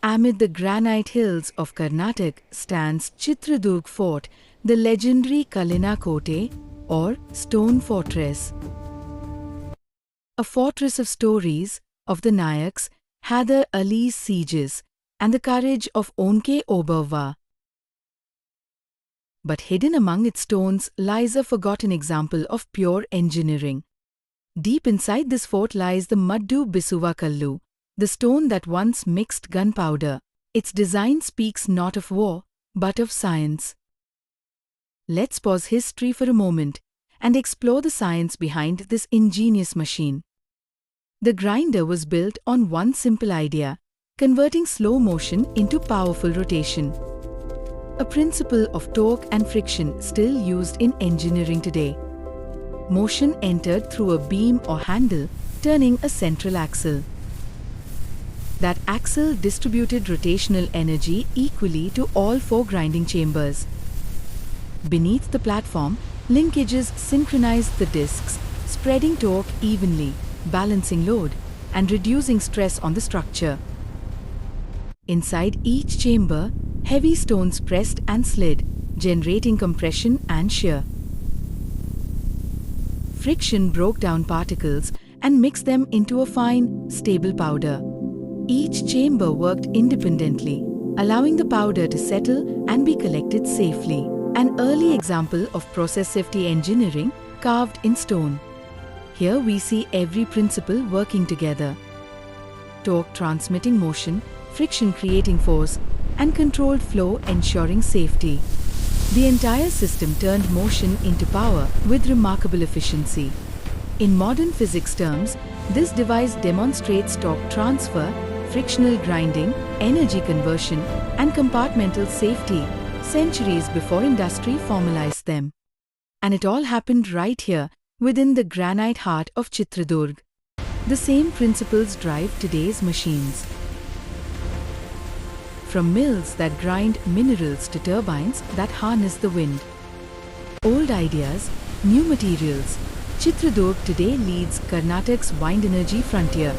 Amid the granite hills of Karnataka stands Chitradurga Fort, the legendary Kallina Kote, or stone fortress. A fortress of stories of the Nayaks, Hyder Ali's sieges, and the courage of Onke Oberva. But hidden among its stones lies a forgotten example of pure engineering. Deep inside this fort lies the Maddu Bisuva Kallu, the stone that once mixed gunpowder. Its design speaks not of war, but of science. Let's pause history for a moment and explore the science behind this ingenious machine. The grinder was built on one simple idea: converting slow motion into powerful rotation. A principle of torque and friction still used in engineering today. Motion entered through a beam or handle, turning a central axle. That axle distributed rotational energy equally to all four grinding chambers. Beneath the platform, linkages synchronized the discs, spreading torque evenly, balancing load, and reducing stress on the structure. Inside each chamber, heavy stones pressed and slid, generating compression and shear. Friction broke down particles and mixed them into a fine, stable powder. Each chamber worked independently, allowing the powder to settle and be collected safely. An early example of process safety engineering carved in stone. Here we see every principle working together. Torque transmitting motion, friction creating force, and controlled flow ensuring safety. The entire system turned motion into power with remarkable efficiency. In modern physics terms, this device demonstrates torque transfer, frictional grinding, energy conversion, and compartmental safety centuries before industry formalized them. And it all happened right here, within the granite heart of Chitradurga. The same principles drive today's machines. From mills that grind minerals to turbines that harness the wind. Old ideas, new materials. Chitradurga today leads Karnataka's wind energy frontier,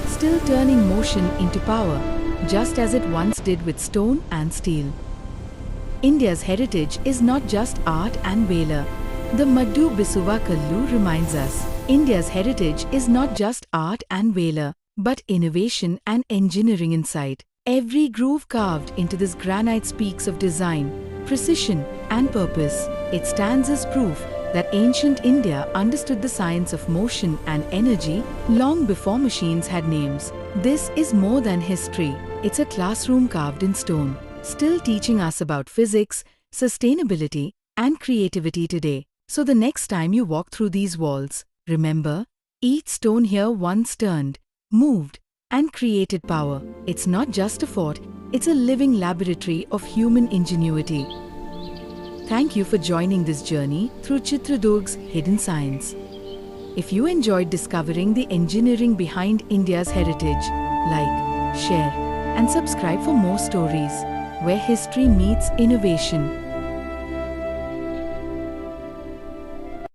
still turning motion into power, just as it once did with stone and steel. India's heritage is not just art and valor. The Maddu Bisuva Kallu reminds us, India's heritage is not just art and valor, but innovation and engineering insight. Every groove carved into this granite speaks of design, precision, and purpose. It stands as proof that ancient India understood the science of motion and energy long before machines had names. This is more than history. It's a classroom carved in stone, still teaching us about physics, sustainability, and creativity today. So the next time you walk through these walls, remember, each stone here once turned, moved, and created power. It's not just a fort, it's a living laboratory of human ingenuity. Thank you for joining this journey through Chitradurga's hidden science. If you enjoyed discovering the engineering behind India's heritage, like, share, and subscribe for more stories where history meets innovation.